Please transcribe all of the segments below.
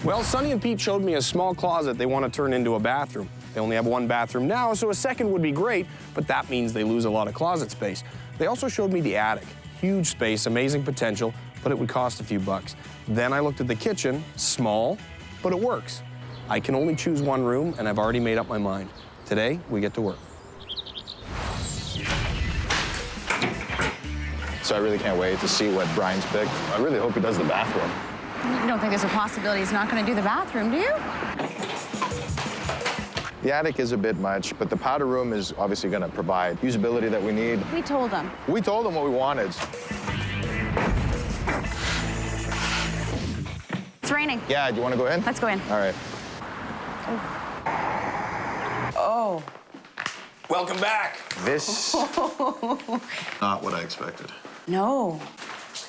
Well, Sonny and Pete showed me a small closet they want to turn into a bathroom. They only have one bathroom now, so a second would be great, but that means they lose a lot of closet space. They also showed me the attic. Huge space, amazing potential, but it would cost a few bucks. Then I looked at the kitchen, small, but it works. I can only choose one room, and I've already made up my mind. Today, we get to work. So I really can't wait to see what Bryan's picked. I really hope he does the bathroom. You don't think there's a possibility he's not going to do the bathroom, do you? The attic is a bit much, but the powder room is obviously going to provide usability that we need. We told him. We told him what we wanted. It's raining. Yeah, do you want to go in? Let's go in. All right. Oh. Welcome back. This, not what I expected. No.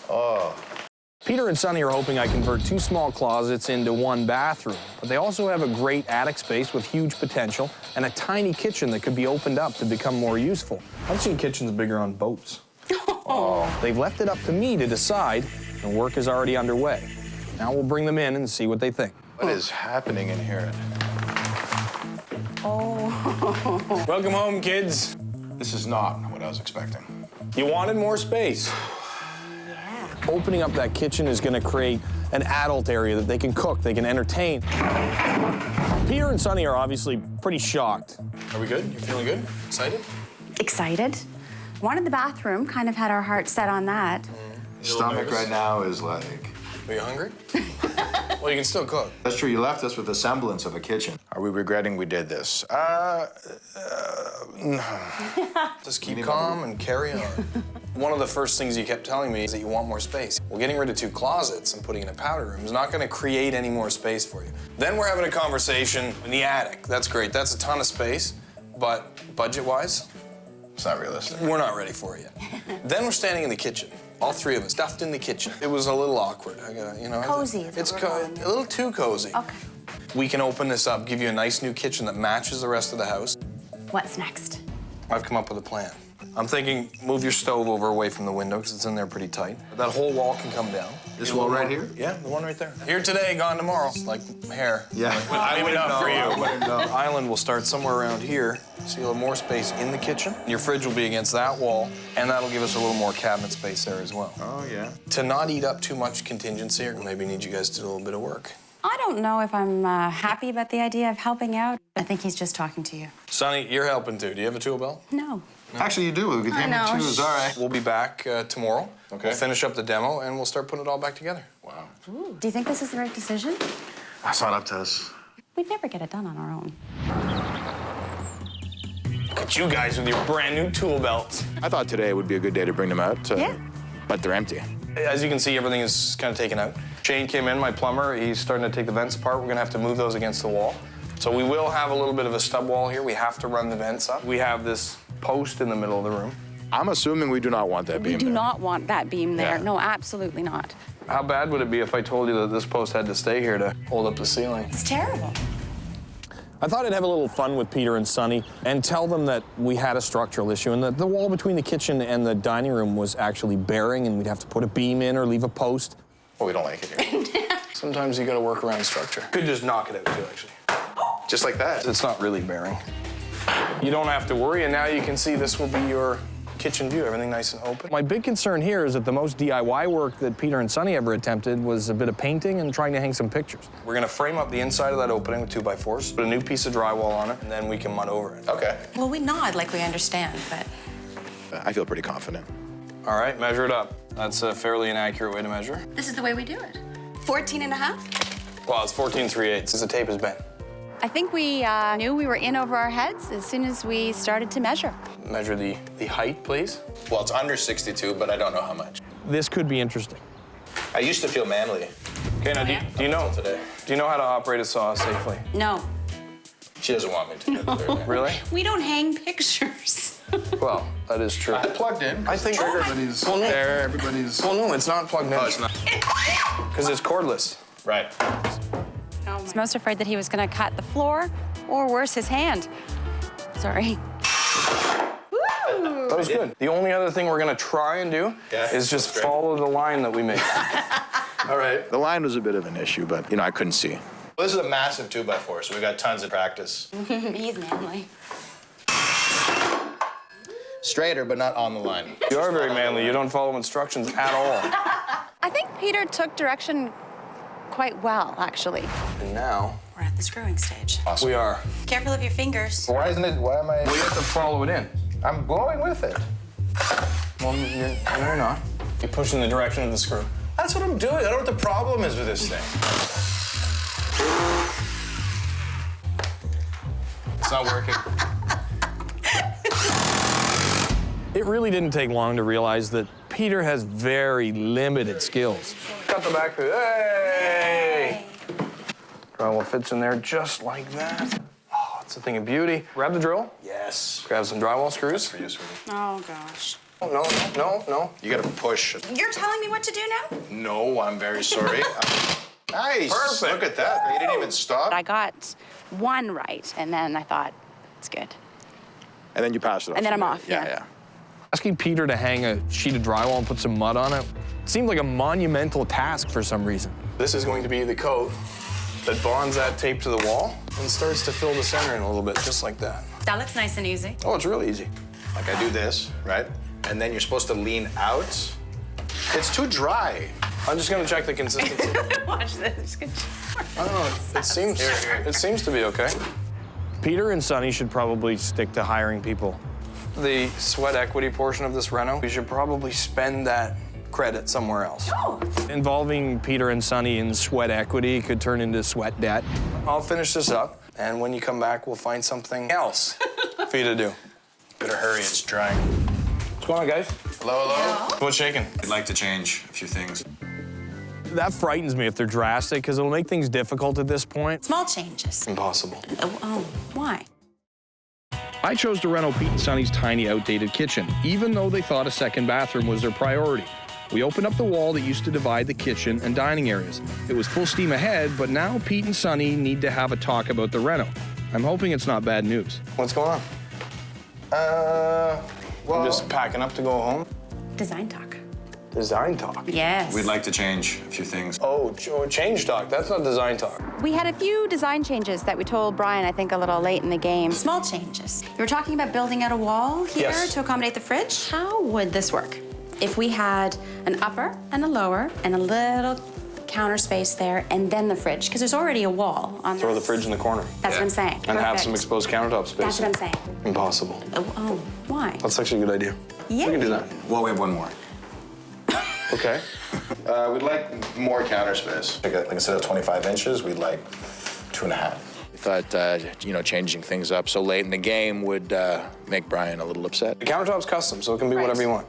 Oh. Peter and Sonny are hoping I convert 2 small closets into 1 bathroom, but they also have a great attic space with huge potential and a tiny kitchen that could be opened up to become more useful. I've seen kitchens bigger on boats. Oh. They've left it up to me to decide, and work is already underway. Now we'll bring them in and see what they think. What is happening in here? Oh. Welcome home, kids. This is not what I was expecting. You wanted more space. Opening up that kitchen is going to create an adult area that they can cook, they can entertain. Peter and Sonny are obviously pretty shocked. Are we good? You feeling good? Excited? Excited. Wanted the bathroom, kind of had our heart set on that. Stomach right now is like... Are you hungry? Well, you can still cook. That's true, you left us with a semblance of a kitchen. Are we regretting we did this? No. Just keep calm and carry on. One of the first things you kept telling me is that you want more space. Well, getting rid of 2 closets and putting in a powder room is not going to create any more space for you. Then we're having a conversation in the attic. That's great. That's a ton of space, but budget-wise, It's not realistic. we're not ready for it yet. Then we're standing in the kitchen. All 3 of us stuffed in the kitchen. It was a little awkward. You know, Cozy. It's a little too cozy. Okay. We can open this up, give you a nice new kitchen that matches the rest of the house. What's next? I've come up with a plan. I'm thinking move your stove over away from the window because it's in there pretty tight. That whole wall can come down. This wall right here? Yeah, the one right there. Here today, gone tomorrow. It's like hair. Yeah. Maybe not for you. I wouldn't know. The island will start somewhere around here, so you'll have more space in the kitchen. Your fridge will be against that wall, and that'll give us a little more cabinet space there as well. Oh, yeah. To not eat up too much contingency, or maybe need you guys to do a little bit of work. I don't know if I'm happy about the idea of helping out. I think he's just talking to you. Sonny, you're helping too. Do you have a tool belt? No. Actually, you do. We can know. have 2 is all right. We'll be back tomorrow. Okay. We'll finish up the demo, and we'll start putting it all back together. Wow. Ooh. Do you think this is the right decision? That's not up to us. We'd never get it done on our own. Look at you guys with your brand new tool belts. I thought today would be a good day to bring them out. Yeah. But they're empty. As you can see, everything is kind of taken out. Shane came in, my plumber. He's starting to take the vents apart. We're gonna have to move those against the wall. So we will have a little bit of a stub wall here. We have to run the vents up. We have this post in the middle of the room. I'm assuming we do not want that beam We do there. not want that beam there. Yeah. No, absolutely not. How bad would it be if I told you that this post had to stay here to hold up the ceiling? It's terrible. I thought I'd have a little fun with Peter and Sonny and tell them that we had a structural issue and that the wall between the kitchen and the dining room was actually bearing and we'd have to put a beam in or leave a post. Well, we don't like it here. Sometimes you gotta work around structure. Could just knock it out too, actually. Just like that. It's not really bearing. You don't have to worry, and now you can see this will be your kitchen view, everything nice and open. My big concern here is that the most DIY work that Peter and Sonny ever attempted was a bit of painting and trying to hang some pictures. We're gonna frame up the inside of that opening with 2x4s, put a new piece of drywall on it, and then we can mud over it. Okay. Well, we nod like we understand, but... I feel pretty confident. All right, measure it up. That's a fairly inaccurate way to measure. This is the way we do it. 14 and a half? Well, it's 14 3/8, the tape is bent. I think we knew we were in over our heads as soon as we started to measure. Measure the height, please. Well, it's under 62, but I don't know how much. This could be interesting. I used to feel manly. Okay, now do you know Today. Do you know how to operate a saw safely? No. She doesn't want me to. Really? We don't hang pictures. Well, that is true. Plugged in. I think Everybody's Well, no. there. Everybody's. Well, no, it's not plugged in. Oh, it's not. Because it's cordless. Right. I was most afraid that he was going to cut the floor, or worse, his hand. Sorry. That was good. The only other thing we're gonna try and do is just follow the line that we made. All right. The line was a bit of an issue, but, I couldn't see. Well, this is a massive 2x4, so we got tons of practice. He's manly. Straighter, but not on the line. You are very manly. You don't follow instructions at all. I think Peter took direction quite well, actually. And now, We're at the screwing stage. we are. Careful of your fingers. Why isn't it, why am I? Well, you have to follow it in. I'm going with it. Well, you're not. You're pushing the direction of the screw. That's what I'm doing. I don't know what the problem is with this thing. It's not working. It really didn't take long to realize that Peter has very limited skills. Got the back through. Hey! Drywall fits in there just like that. Oh, it's a thing of beauty. Grab the drill. Yes. Grab some drywall screws. For you, sweetie. Oh, gosh. Oh, no. You gotta push. You're telling me what to do now? No, I'm very sorry. Nice. Perfect. Look at that. You didn't even stop. I got one right, and then I thought, it's good. And then you passed it off. And then I'm off, yeah. Yeah. Asking Peter to hang a sheet of drywall and put some mud on it seemed like a monumental task for some reason. This is going to be the coat that bonds that tape to the wall and starts to fill the center in a little bit, just like that. That looks nice and easy. Oh, it's really easy. Like I do this, right? And then you're supposed to lean out. It's too dry. I'm just gonna check the consistency. Watch this. Good I don't know, it seems to be okay. Peter and Sonny should probably stick to hiring people. The sweat equity portion of this reno, we should probably spend that credit somewhere else. Oh. Involving Peter and Sonny in sweat equity could turn into sweat debt. I'll finish this up, and when you come back, we'll find something else for you to do. Better hurry, it's drying. What's going on, guys? Hello? What's shaking? I'd like to change a few things. That frightens me if they're drastic, because it'll make things difficult at this point. Small changes. Impossible. Oh, why? I chose to reno Pete and Sonny's tiny, outdated kitchen, even though they thought a second bathroom was their priority. We opened up the wall that used to divide the kitchen and dining areas. It was full steam ahead, but now Pete and Sonny need to have a talk about the reno. I'm hoping it's not bad news. What's going on? Well, Just packing up to go home? Design talk. Design talk? Yes. we'd like to change a few things. Oh, change talk. That's not design talk. We had a few design changes that we told Bryan, I think, a little late in the game. Small changes. You were talking about building out a wall here Yes. to accommodate the fridge. How would this work? If we had an upper and a lower and a little counter space there and then the fridge, because there's already a wall on Throw the this. fridge in the corner. That's what I'm saying. And have Perfect. some exposed countertop space. That's what I'm saying. Impossible. Oh, why? That's actually a good idea. Yeah. We can do that. Well, we have one more. Okay. We'd like more counter space. Like instead of 25 inches, we'd like 2.5. We thought, changing things up so late in the game would make Bryan a little upset. The countertop's custom, so it can be Right. whatever you want.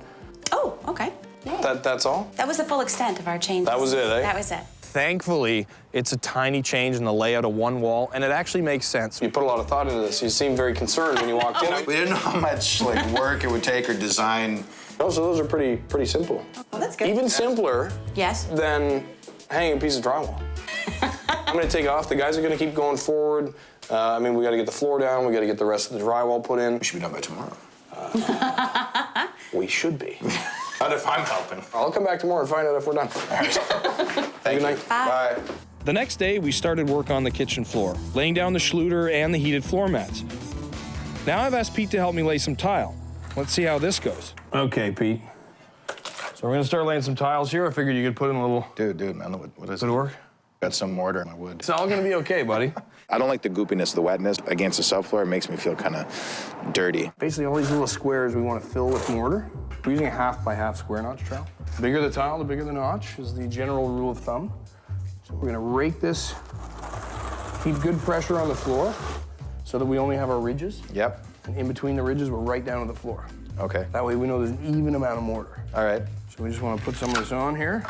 Oh, okay. Yeah. That's all? That was the full extent of our changes. That was it, eh? That was it. Thankfully, it's a tiny change in the layout of one wall, and it actually makes sense. You put a lot of thought into this. You seemed very concerned when you walked in. We didn't know how much work it would take or design. Oh, so those are pretty simple. Oh, that's good. Even simpler Yes. than hanging a piece of drywall. I'm gonna take off. The guys are gonna keep going forward. We gotta get the floor down. We gotta get the rest of the drywall put in. We should be done by tomorrow. We should be. Not if I'm helping. I'll come back tomorrow and find out if we're done. Thank Good you. night. Bye. The next day, we started work on the kitchen floor, laying down the Schluter and the heated floor mats. Now I've asked Pete to help me lay some tile. Let's see how this goes. Okay, Pete. So we're gonna start laying some tiles here. I figured you could put in a little Dude, man, what is it? bit of work. Got some mortar in my wood. It's all gonna be okay, buddy. I don't like the goopiness, the wetness against the subfloor. It makes me feel kind of dirty. Basically, all these little squares we want to fill with mortar. We're using a 1/2 x 1/2 square notch trowel. The bigger the tile, the bigger the notch is the general rule of thumb. So we're gonna rake this, keep good pressure on the floor so that we only have our ridges. Yep. And in between the ridges, we're right down to the floor. Okay. That way we know there's an even amount of mortar. All right. So we just want to put some of this on here.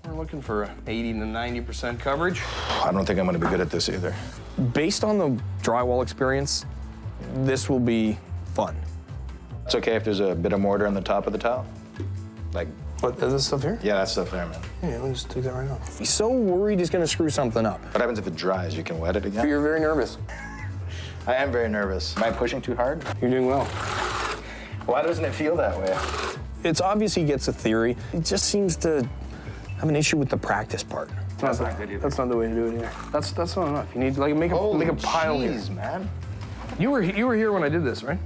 We're looking for a 80 to 90% coverage. I don't think I'm going to be good at this either. Based on the drywall experience, this will be fun. It's okay if there's a bit of mortar on the top of the tile? What, is this stuff here? Yeah, that stuff there, man. Yeah, we'll just take that right off. He's so worried he's gonna screw something up. What happens if it dries? You can wet it again? You're very nervous. I am very nervous. Am I pushing too hard? You're doing well. Why doesn't it feel that way? It's obvious he gets a theory. It just seems to I have an issue with the practice part. That's not good either. That's not the way to do it either. That's not enough. You need to like make a pile here. Man. You were here when I did this, right?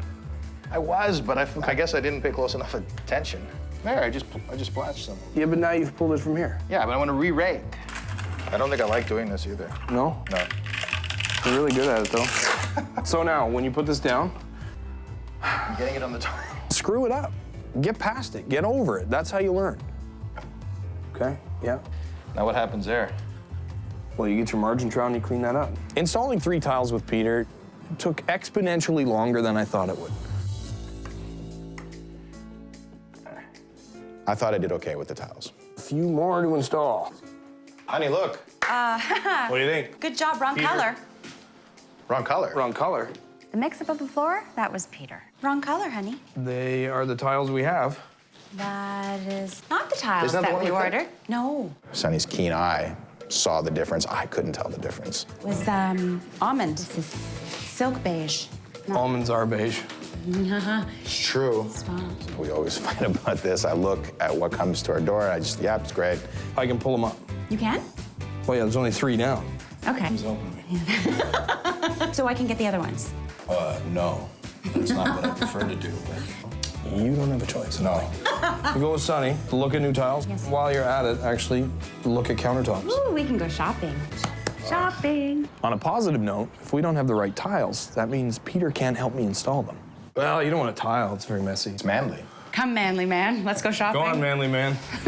I was, but I guess I didn't pay close enough attention. There, I just splashed some. Yeah, but now you've pulled it from here. Yeah, but I want to re-rake. I don't think I like doing this either. No? No. You're really good at it though. So now, when you put this down, I'm getting it on the top. Screw it up. Get past it. Get over it. That's how you learn. okay, yeah. Now what happens there? Well, you get your margin trowel and you clean that up. Installing 3 tiles with Peter took exponentially longer than I thought it would. I thought I did okay with the tiles. A few more to install. Honey, look. What do you think? Good job, wrong color. Wrong color. Wrong color. The mix-up of the floor, that was Peter. Wrong color, honey. They are the tiles we have. That is not the tiles Isn't that the that one we we picked? ordered. No, Sonny's keen eye saw the difference. I couldn't tell the difference. it was almond. This is silk beige. Almonds are beige. It's true. We always fight about this. I look at what comes to our door, and I just, yeah, it's great. I can pull them up. You can? Well, yeah, there's only 3 now. Okay. So I can get the other ones. No. That's not what I prefer to do. You don't have a choice. No. You go with Sunny, look at new tiles. Yes. While you're at it, actually look at countertops. Ooh, we can go shopping. Shopping. On a positive note, if we don't have the right tiles, that means Peter can't help me install them. Well, you don't want a tile, it's very messy. It's manly. Come, manly man. Let's go shopping. Go on, manly man.